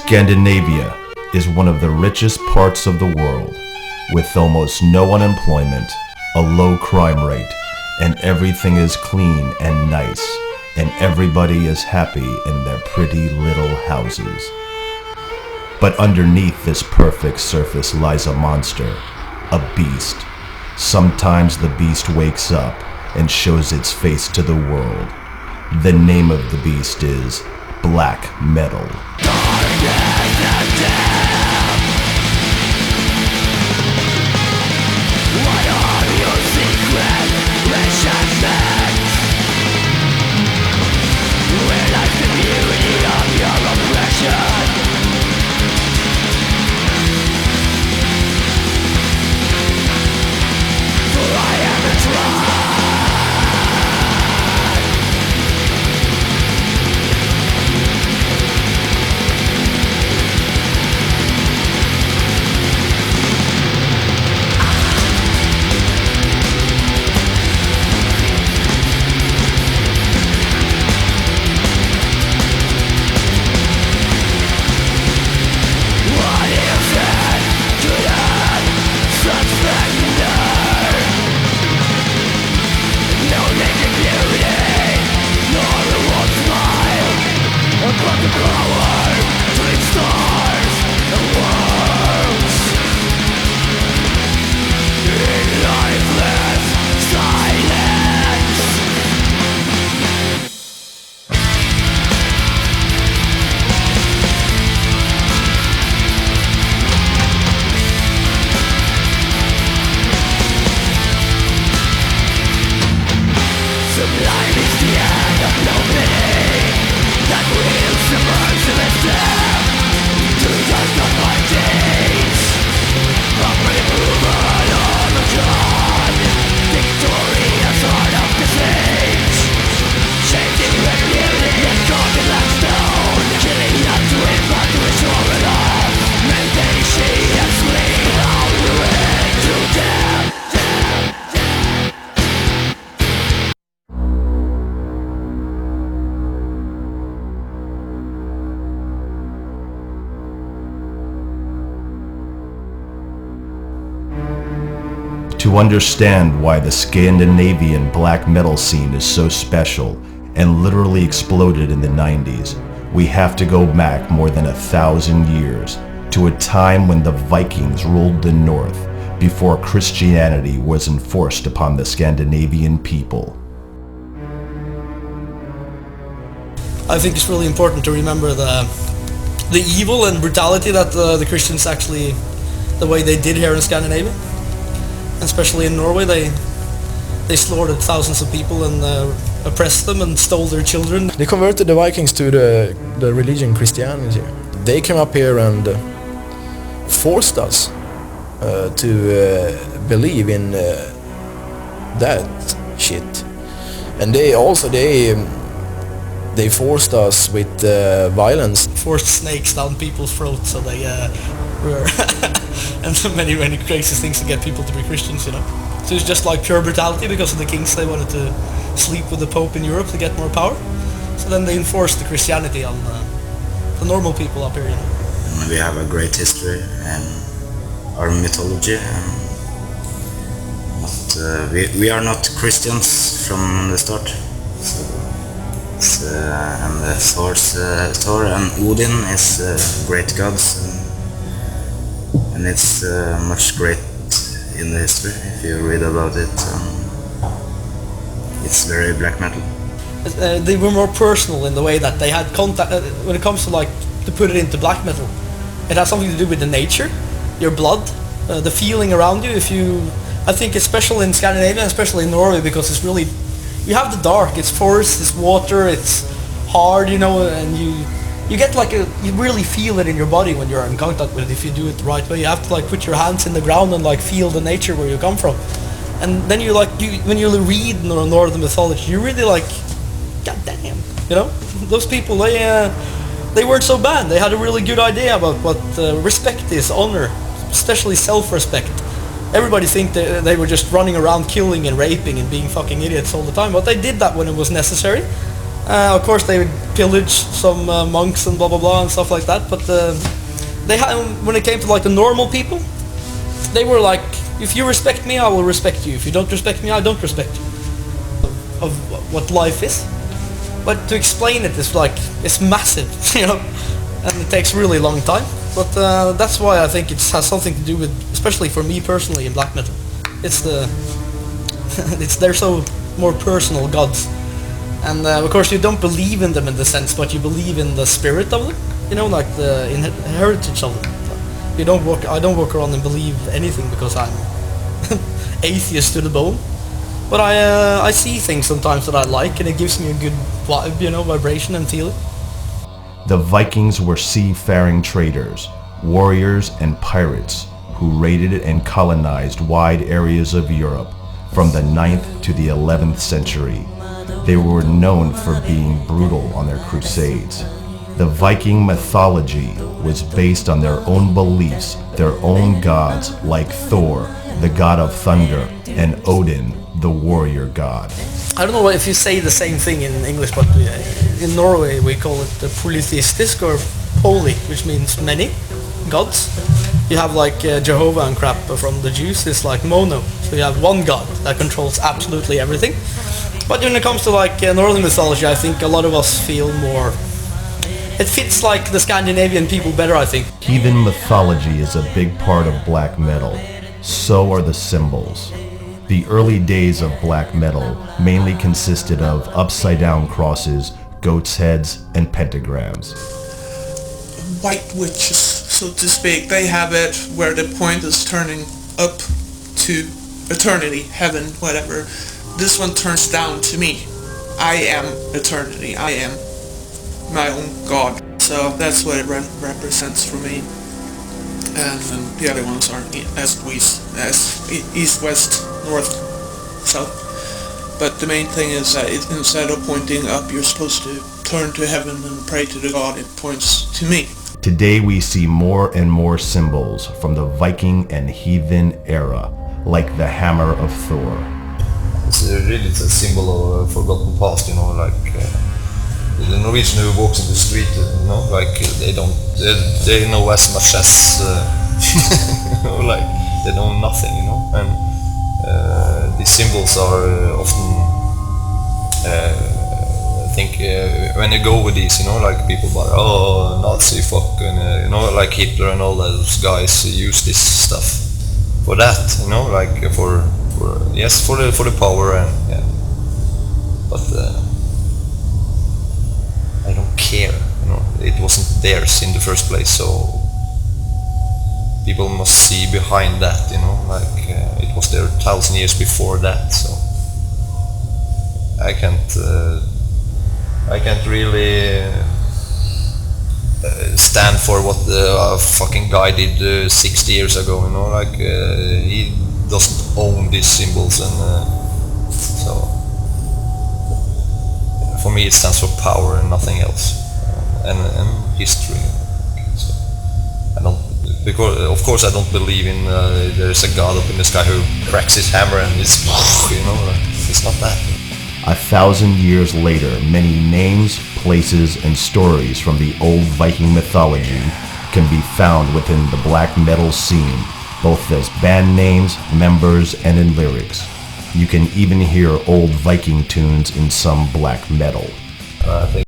Scandinavia is one of the richest parts of the world, with almost no unemployment, a low crime rate, and everything is clean and nice, and everybody is happy in their pretty little houses. But underneath this perfect surface lies a monster, a beast. Sometimes the beast wakes up and shows its face to the world. The name of the beast is Black Metal. To understand why the Scandinavian black metal scene is so special and literally exploded in the 90s, we have to go back more than 1,000 years to a time when the Vikings ruled the north before Christianity was enforced upon the Scandinavian people. I think it's really important to remember the evil and brutality that the Christians actually, the way they did here in Scandinavia. Especially in Norway, they slaughtered thousands of people and oppressed them and stole their children. They converted the Vikings to the religion Christianity. They came up here and forced us to believe in that shit. And they forced us with violence. Forced snakes down people's throats so they were and so many crazy things to get people to be Christians, you know. So it's just like pure brutality because of the kings. They wanted to sleep with the Pope in Europe to get more power. So then they enforced the Christianity on the normal people up here, you know. We have a great history and our mythology. But we are not Christians from the start. And Thor and Odin is great gods. And it's much great in the history if you read about it. It's very black metal. They were more personal in the way that they had contact. When it comes to to put it into black metal, it has something to do with the nature, your blood, the feeling around you. I think it's special in Scandinavia, especially in Norway, because it's really, you have the dark. It's forest, it's water, it's hard, you know, and you get you really feel it in your body when you're in contact with it. If you do it the right way, you have to put your hands in the ground and feel the nature where you come from. And then when you read Northern mythology, you really god damn, you know, those people, they weren't so bad. They had a really good idea about what respect is, honor, especially self-respect. Everybody think they were just running around killing and raping and being fucking idiots all the time, but they did that when it was necessary. Of course, they would pillage some monks and blah blah blah and stuff like that. But they when it came to like the normal people, they were like, if you respect me, I will respect you. If you don't respect me, I don't respect you. Of what life is. But to explain it is like, it's massive, you know, and it takes really long time. But that's why I think it has something to do with, especially for me personally in black metal. It's they're so more personal gods. And of course you don't believe in them in the sense, but you believe in the spirit of them, you know, like the heritage of them. I don't walk around and believe anything because I'm atheist to the bone. But I see things sometimes that I like, and it gives me a good vibe, you know, vibration and feeling. The Vikings were seafaring traders, warriors, and pirates who raided and colonized wide areas of Europe from the 9th to the 11th century. They were known for being brutal on their crusades. The Viking mythology was based on their own beliefs, their own gods like Thor, the god of thunder, and Odin, the warrior god. I don't know if you say the same thing in English, but in Norway we call it the polytheistic or poly, which means many gods. You have like Jehovah and crap from the Jews, it's like mono. So you have one god that controls absolutely everything. But when it comes to like Northern mythology, I think a lot of us feel more... It fits like the Scandinavian people better, I think. Heathen mythology is a big part of black metal. So are the symbols. The early days of black metal mainly consisted of upside-down crosses, goats' heads, and pentagrams. White witches, so to speak, they have it where the point is turning up to eternity, heaven, whatever. This one turns down to me. I am eternity. I am my own god. So that's what it represents for me. And the other ones are east, west, north, south. But the main thing is that instead of pointing up, you're supposed to turn to heaven and pray to the god. It points to me. Today we see more and more symbols from the Viking and heathen era, like the hammer of Thor. It's really a symbol of a forgotten past, you know, like the Norwegian who walks in the street, you know, like they know as much as, you know, like they know nothing, you know, and these symbols are often, I think, when you go with these, you know, like people are, oh, Nazi fuck, and you know, like Hitler and all those guys use this stuff for that, you know, like for the power, and yeah, but I don't care, you know, it wasn't theirs in the first place, so people must see behind that, you know, like it was there 1,000 years before that, so I can't really stand for what the fucking guy did 60 years ago, you know, like he doesn't own these symbols, and so for me it stands for power and nothing else, and history. So I don't, because of course I don't believe in there's a god up in the sky who cracks his hammer and it's, you know, it's not that. 1,000 years later, many names, places, and stories from the old Viking mythology can be found within the black metal scene, both as band names, members, and in lyrics. You can even hear old Viking tunes in some black metal. I think